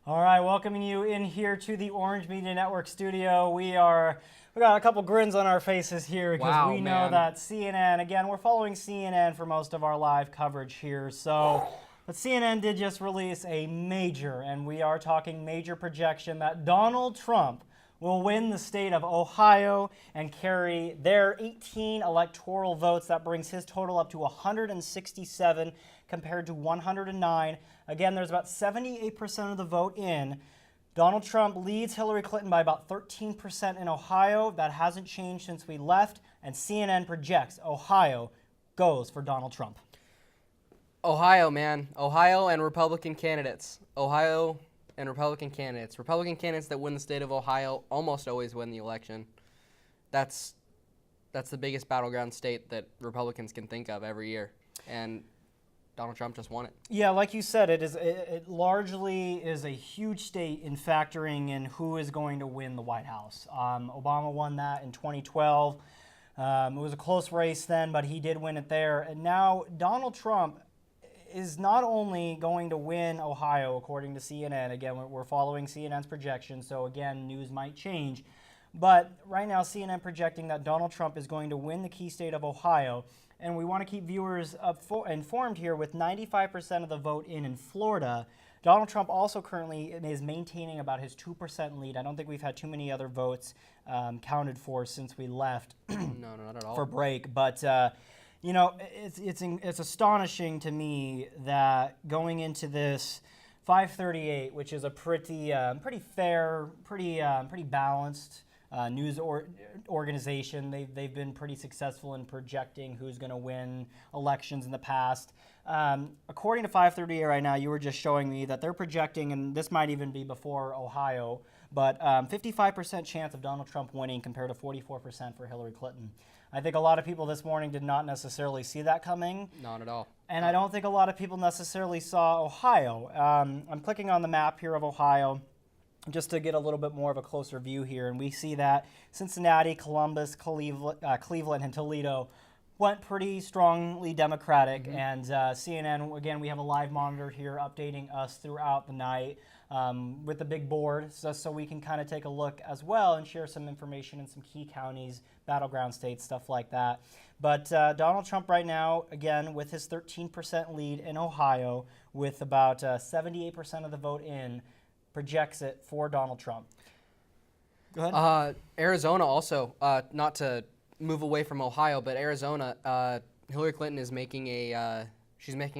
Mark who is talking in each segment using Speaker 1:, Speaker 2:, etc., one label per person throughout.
Speaker 1: All right, welcoming you in here to the Orange Media Network studio. We got a couple grins on our faces here because
Speaker 2: Wow,
Speaker 1: we know
Speaker 2: man.
Speaker 1: that CNN, again, we're following CNN for most of our live coverage here. But CNN did just release a major, and we are talking major projection that Donald Trump will win the state of Ohio and carry their 18 electoral votes. That brings his total up to 167 compared to 109. Again, there's about 78% of the vote in. Donald Trump leads Hillary Clinton by about 13% in Ohio. That hasn't changed since we left, and CNN projects Ohio goes for Donald Trump.
Speaker 2: Ohio, man. Ohio and Republican candidates. Ohio and Republican candidates. Republican candidates that win the state of Ohio almost always win the election. That's the biggest battleground state that Republicans can think of every year. And Donald Trump just won it.
Speaker 1: Yeah, like you said, it largely is a huge state in factoring in who is going to win the White House. Obama won that in 2012. It was a close race then, but he did win it there. And now Donald Trump is not only going to win Ohio, according to CNN. Again, we're following CNN's projections, so again, news might change. But right now, CNN projecting that Donald Trump is going to win the key state of Ohio. And we want to keep viewers informed here with 95% of the vote in Florida. Donald Trump also currently is maintaining about his 2% lead. I don't think we've had too many other votes counted for since we left
Speaker 2: No, not at all.
Speaker 1: for break. But it's astonishing to me that going into this 538, which is a pretty fair, pretty balanced news organization. They've been pretty successful in projecting who's going to win elections in the past. According to 538 right now, you were just showing me that they're projecting, and this might even be before Ohio, but 55% chance of Donald Trump winning compared to 44% for Hillary Clinton. I think a lot of people this morning did not necessarily see that coming.
Speaker 2: Not at all.
Speaker 1: And I don't think a lot of people necessarily saw Ohio. I'm clicking on the map here of Ohio just to get a little bit more of a closer view here. And we see that Cincinnati, Columbus, Cleveland, and Toledo went pretty strongly Democratic. Mm-hmm. And CNN, again, we have a live monitor here updating us throughout the night with the big board so we can kind of take a look as well and share some information in some key counties, battleground states, stuff like that. But Donald Trump right now, again, with his 13% lead in Ohio, with about 78% of the vote in, projects it for Donald Trump. Go ahead.
Speaker 2: Arizona also, not to move away from Ohio, but Arizona, Hillary Clinton is making a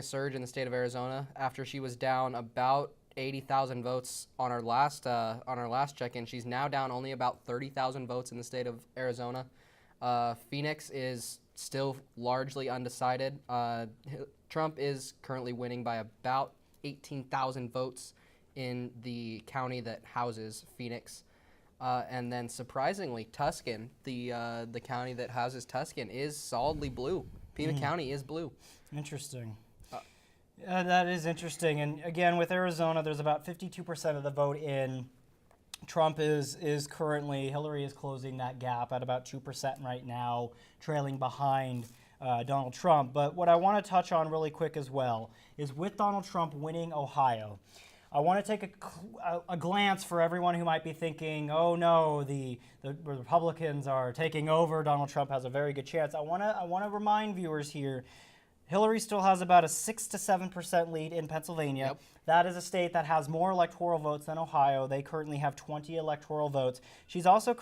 Speaker 2: surge in the state of Arizona after she was down about 80,000 votes on our last check-in. She's now down only about 30,000 votes in the state of Arizona. Phoenix is still largely undecided. Trump is currently winning by about 18,000 votes in the county that houses Phoenix. And then surprisingly, Tuscan, the county that houses Tuscan, is solidly blue. Pima County is blue.
Speaker 1: Interesting. That is interesting. And again, with Arizona, there's about 52% of the vote in. Trump is currently, Hillary is closing that gap at about 2% right now, trailing behind Donald Trump. But what I want to touch on really quick as well is with Donald Trump winning Ohio, I want to take a glance for everyone who might be thinking, oh no, the Republicans are taking over. Donald Trump has a very good chance. I want to remind viewers here, Hillary still has about a 6 to 7% lead in Pennsylvania.
Speaker 2: Yep.
Speaker 1: That is a state that has more electoral votes than Ohio. They currently have 20 electoral votes. She's also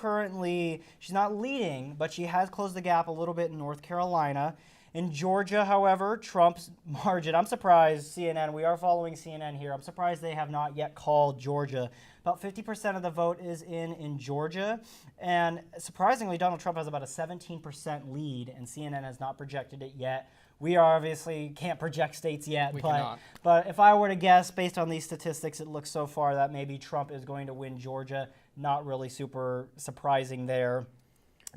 Speaker 1: she's not leading, but she has closed the gap a little bit in North Carolina. In Georgia, however, Trump's margin, I'm surprised, CNN, we are following CNN here. I'm surprised they have not yet called Georgia. About 50% of the vote is in Georgia. And surprisingly, Donald Trump has about a 17% lead, and CNN has not projected it yet. We obviously can't project states yet, but if I were to guess, based on these statistics, it looks so far that maybe Trump is going to win Georgia. Not really super surprising there.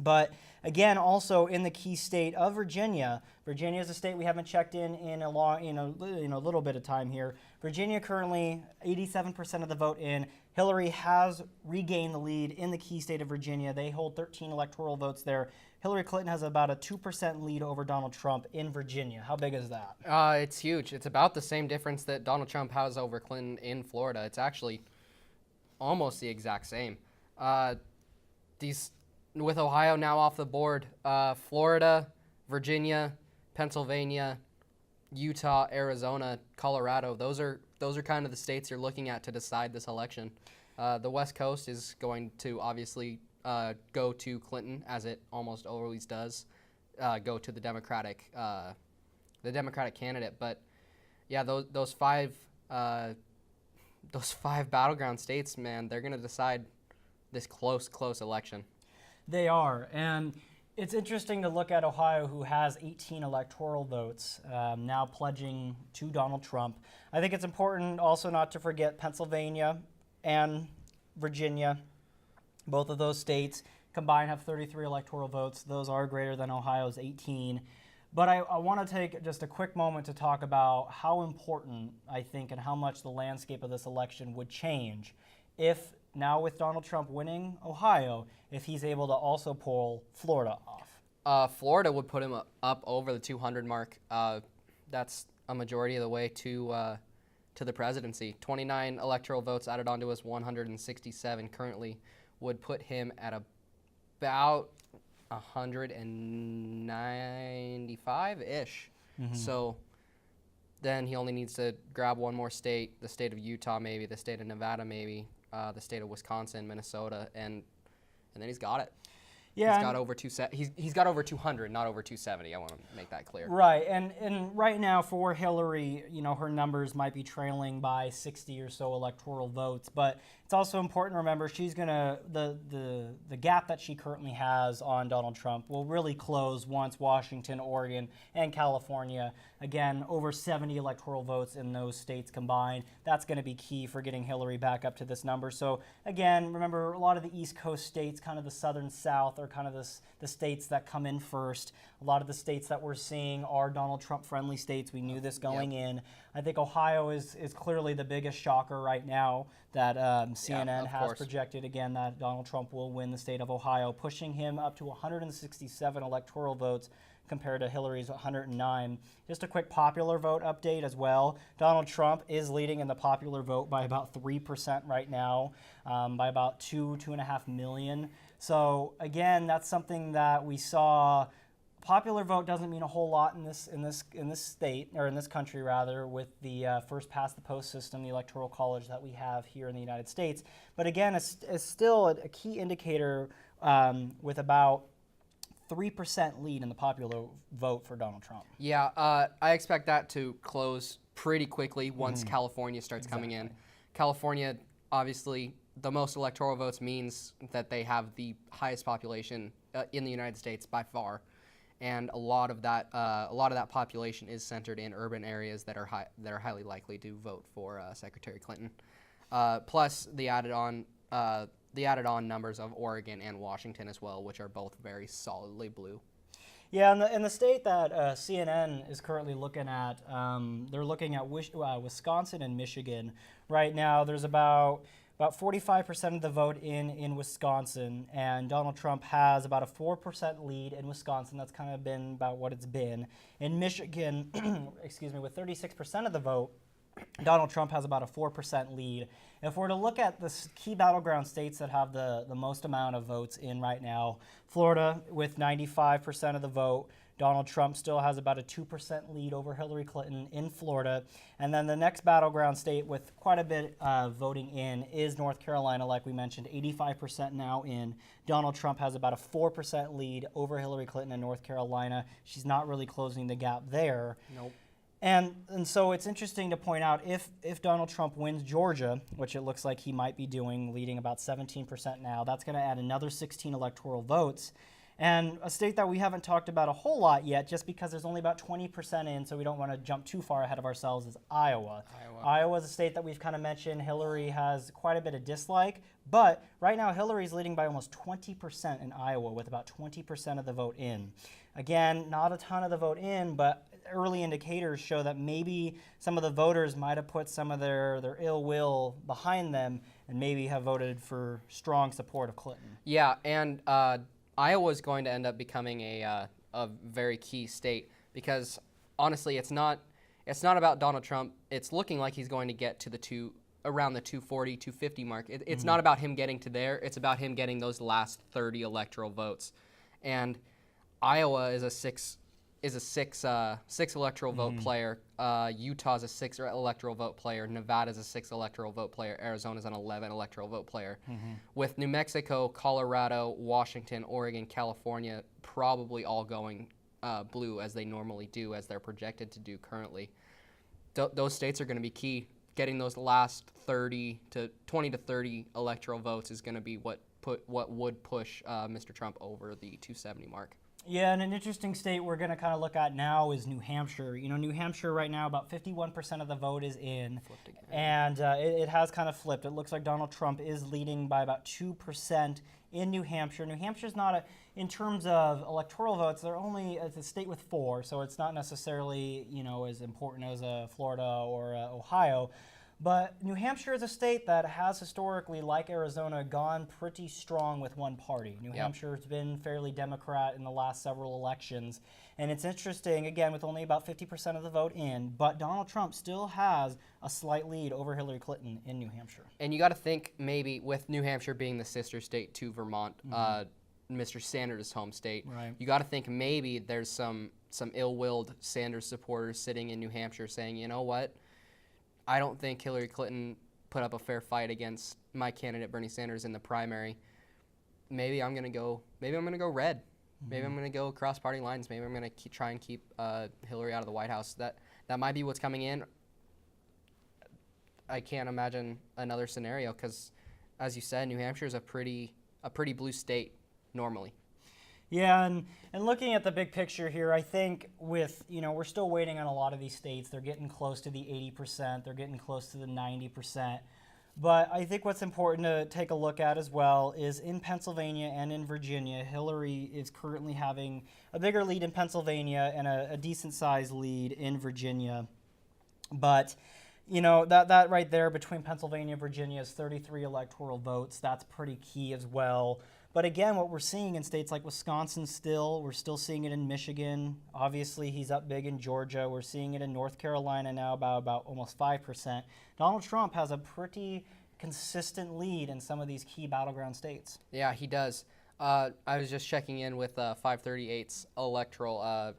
Speaker 1: But again, also in the key state of Virginia, Virginia is a state we haven't checked in a little bit of time here. Virginia currently 87% of the vote in. Hillary has regained the lead in the key state of Virginia. They hold 13 electoral votes there. Hillary Clinton has about a 2% lead over Donald Trump in Virginia. How big is that?
Speaker 2: It's huge. It's about the same difference that Donald Trump has over Clinton in Florida. It's actually almost the exact same. With Ohio now off the board, Florida, Virginia, Pennsylvania, Utah, Arizona, Colorado, those are kind of the states you're looking at to decide this election. The West Coast is going to obviously go to Clinton, as it almost always does, go to the Democratic candidate. But yeah, those five battleground states, man, they're going to decide this close election.
Speaker 1: They are, and it's interesting to look at Ohio, who has 18 electoral votes, now pledging to Donald Trump. I think it's important also not to forget Pennsylvania and Virginia. Both of those states combined have 33 electoral votes. Those are greater than Ohio's 18. But I want to take just a quick moment to talk about how important, I think, and how much the landscape of this election would change if, now with Donald Trump winning Ohio, if he's able to also pull Florida off.
Speaker 2: Florida would put him up over the 200 mark. That's a majority of the way to the presidency. 29 electoral votes added onto his 167 currently would put him at about 195-ish. Mm-hmm. So then he only needs to grab one more state, the state of Utah maybe, the state of Nevada maybe, the state of Wisconsin, Minnesota, and then he's got it. Yeah, he's got over he's got over 200, not over 270. I want to make that clear.
Speaker 1: Right, and right now for Hillary, her numbers might be trailing by 60 or so electoral votes, but it's also important to remember she's gonna the gap that she currently has on Donald Trump will really close once Washington, Oregon, and California, again, over 70 electoral votes in those states combined. That's going to be key for getting Hillary back up to this number. So again, remember, a lot of the East Coast states, kind of the southern South, are kind of the states that come in first. A lot of the states that we're seeing are Donald Trump friendly states. We knew this going in. I think Ohio is clearly the biggest shocker right now that CNN has projected again that Donald Trump will win the state of Ohio, pushing him up to 167 electoral votes compared to Hillary's 109. Just a quick popular vote update as well. Donald Trump is leading in the popular vote by about 3% right now, by about 2.5 million. So again, that's something that we saw. Popular vote doesn't mean a whole lot in this state, or in this country rather, with the first past the post system, the electoral college that we have here in the United States. But again, it's still a key indicator with about 3% lead in the popular vote for Donald Trump.
Speaker 2: Yeah, I expect that to close pretty quickly once California starts coming in. California, obviously, the most electoral votes means that they have the highest population in the United States by far, and a lot of that population is centered in urban areas that are highly likely to vote for Secretary Clinton. Plus the added on numbers of Oregon and Washington as well, which are both very solidly blue.
Speaker 1: Yeah, in the state that CNN is currently looking at, they're looking at Wisconsin and Michigan. Right now, there's about 45% of the vote in Wisconsin, and Donald Trump has about a 4% lead in Wisconsin. That's kind of been about what it's been. In Michigan, with 36% of the vote, Donald Trump has about a 4% lead. If we're to look at the key battleground states that have the most amount of votes in right now, Florida with 95% of the vote, Donald Trump still has about a 2% lead over Hillary Clinton in Florida. And then the next battleground state with quite a bit voting in is North Carolina, like we mentioned, 85% now in. Donald Trump has about a 4% lead over Hillary Clinton in North Carolina. She's not really closing the gap there.
Speaker 2: Nope.
Speaker 1: And so it's interesting to point out if Donald Trump wins Georgia, which it looks like he might be doing, leading about 17% now, that's going to add another 16 electoral votes. And a state that we haven't talked about a whole lot yet, just because there's only about 20% in, so we don't want to jump too far ahead of ourselves, is Iowa. Iowa is a state that we've kind of mentioned Hillary has quite a bit of dislike, but right now Hillary's leading by almost 20% in Iowa with about 20% of the vote in. Again, not a ton of the vote in, but early indicators show that maybe some of the voters might have put some of their ill will behind them and maybe have voted for strong support of Clinton.
Speaker 2: Yeah, and Iowa is going to end up becoming a very key state because honestly, it's not about Donald Trump. It's looking like he's going to get to around the 240, 250 mark. It's not about him getting to there. It's about him getting those last 30 electoral votes. And Iowa is a six electoral vote player. Utah's a 6 electoral vote player. Nevada's a 6 electoral vote player. Arizona's an 11 electoral vote player. With New Mexico, Colorado, Washington, Oregon, California probably all going blue as they normally do, as they're projected to do currently. Those states are going to be key. Getting those last 20 to 30 electoral votes is going to be what would push Mr. Trump over the 270 mark.
Speaker 1: Yeah, and an interesting state we're going to kind of look at now is New Hampshire. You know, New Hampshire right now, about 51% of the vote is in, and it has kind of flipped. It looks like Donald Trump is leading by about 2% in New Hampshire. New Hampshire's not in terms of electoral votes, it's a state with 4, so it's not necessarily, you know, as important as Florida or Ohio. But New Hampshire is a state that has historically, like Arizona, gone pretty strong with one party. New Hampshire has been fairly Democrat in the last several elections. And it's interesting, again, with only about 50% of the vote in, but Donald Trump still has a slight lead over Hillary Clinton in New Hampshire.
Speaker 2: And you got to think maybe with New Hampshire being the sister state to Vermont, Mr. Sanders' home state, you got to think maybe there's some ill-willed Sanders supporters sitting in New Hampshire saying, you know what? I don't think Hillary Clinton put up a fair fight against my candidate Bernie Sanders in the primary. Maybe I'm gonna go red. Maybe I'm gonna go across party lines. Maybe I'm gonna try and keep Hillary out of the White House. That might be what's coming in. I can't imagine another scenario because, as you said, New Hampshire is a pretty blue state normally.
Speaker 1: Yeah, and looking at the big picture here, I think with, you know, we're still waiting on a lot of these states. They're getting close to the 80%. They're getting close to the 90%. But I think what's important to take a look at as well is in Pennsylvania and in Virginia, Hillary is currently having a bigger lead in Pennsylvania and a decent-sized lead in Virginia. But, you know, that right there between Pennsylvania and Virginia is 33 electoral votes. That's pretty key as well. But again, what we're seeing in states like Wisconsin we're still seeing it in Michigan. Obviously, he's up big in Georgia. We're seeing it in North Carolina now about almost 5%. Donald Trump has a pretty consistent lead in some of these key battleground states.
Speaker 2: Yeah, he does. I was just checking in with 538's electoral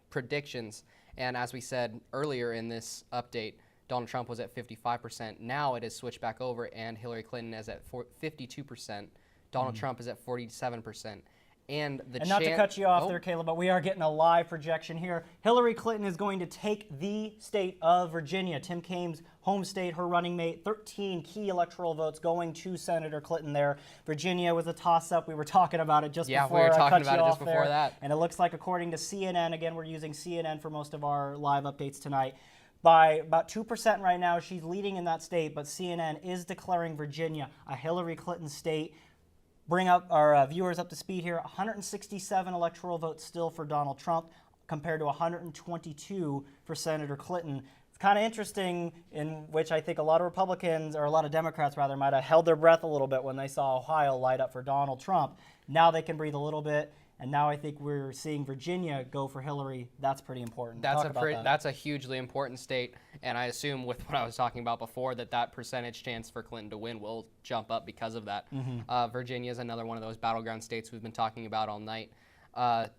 Speaker 2: predictions, and as we said earlier in this update, Donald Trump was at 55%. Now it has switched back over, and Hillary Clinton is at 52%. Donald Trump is at 47%. And
Speaker 1: not to cut you off there, Caleb, but we are getting a live projection here. Hillary Clinton is going to take the state of Virginia, Tim Kaine's home state, her running mate. 13 key electoral votes going to Senator Clinton there. Virginia was a toss-up. We were talking about it just before I cut you off there. Yeah, we were talking about it just before that. And it looks like, according to CNN, again, we're using CNN for most of our live updates tonight, by about 2% right now, she's leading in that state, but CNN is declaring Virginia a Hillary Clinton state. Bring up our viewers up to speed here. 167 electoral votes still for Donald Trump compared to 122 for Senator Clinton. It's kind of interesting, in which I think a lot of Republicans, or a lot of Democrats rather, might have held their breath a little bit when they saw Ohio light up for Donald Trump. Now they can breathe a little bit. And now I think we're seeing Virginia go for Hillary. That's pretty important.
Speaker 2: That's a hugely important state, and I assume with what I was talking about before that percentage chance for Clinton to win will jump up because of that. Virginia is another one of those battleground states we've been talking about all night. We're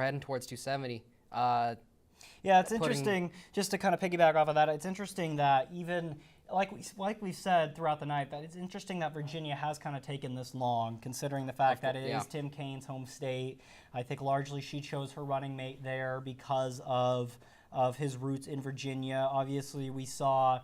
Speaker 2: heading towards 270.
Speaker 1: Yeah, it's interesting, just to kind of piggyback off of that, it's interesting that even like we said throughout the night, that it's interesting that Virginia has kind of taken this long, considering the fact that it is Tim Kaine's home state. I think largely she chose her running mate there because of his roots in Virginia. Obviously, we saw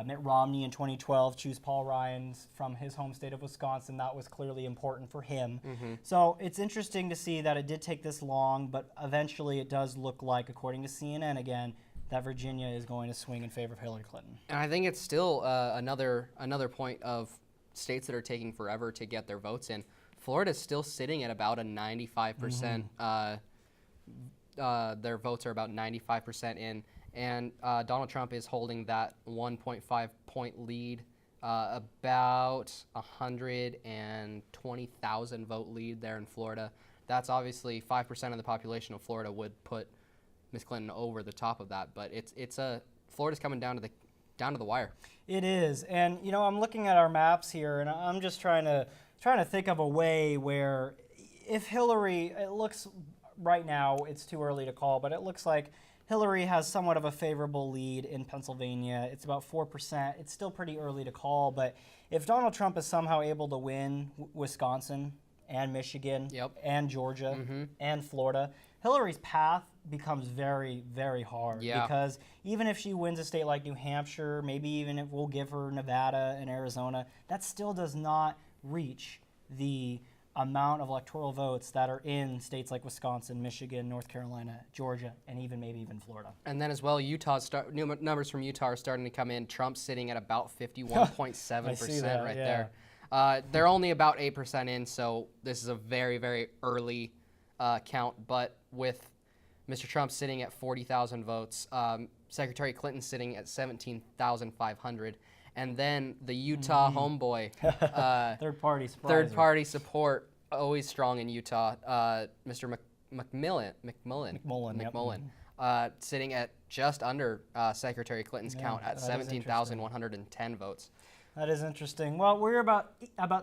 Speaker 1: Mitt Romney in 2012 choose Paul Ryan from his home state of Wisconsin. That was clearly important for him. So it's interesting to see that it did take this long, but eventually it does look like, according to CNN again, that Virginia is going to swing in favor of Hillary Clinton.
Speaker 2: And I think it's still another point of states that are taking forever to get their votes in. Florida is still sitting at about a 95% their votes are about 95% in, and Donald Trump is holding that 1.5 point lead, about 120,000 vote lead there in Florida. That's obviously 5% of the population of Florida would put Miss Clinton over the top of that, but Florida's coming down to the wire.
Speaker 1: It is, and you know, I'm looking at our maps here, and I'm just trying to think of a way where, if Hillary, it looks right now, it's too early to call, but it looks like Hillary has somewhat of a favorable lead in Pennsylvania. It's about 4%. It's still pretty early to call, but if Donald Trump is somehow able to win Wisconsin and Michigan and Georgia and Florida, Hillary's path becomes very, very hard, because even if she wins a state like New Hampshire, maybe even if we'll give her Nevada and Arizona, that still does not reach the amount of electoral votes that are in states like Wisconsin, Michigan, North Carolina, Georgia, and maybe even Florida.
Speaker 2: And then as well, new numbers from Utah are starting to come in. Trump's sitting at about 51.7% right there. They're only about 8% in, so this is a very, very early count. But with Mr. Trump sitting at 40,000 votes, Secretary Clinton sitting at 17,500, and then the Utah homeboy, third party support, always strong in Utah, Mr. McMullen, sitting at just under Secretary Clinton's count at 17,110 votes.
Speaker 1: That is interesting. Well, we're about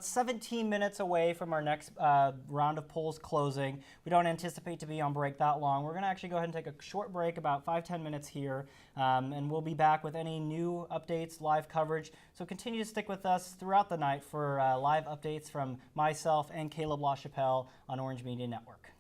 Speaker 1: 17 minutes away from our next round of polls closing. We don't anticipate to be on break that long. We're going to actually go ahead and take a short break, about 5-10 minutes here, and we'll be back with any new updates, live coverage. So continue to stick with us throughout the night for live updates from myself and Caleb LaChapelle on Orange Media Network.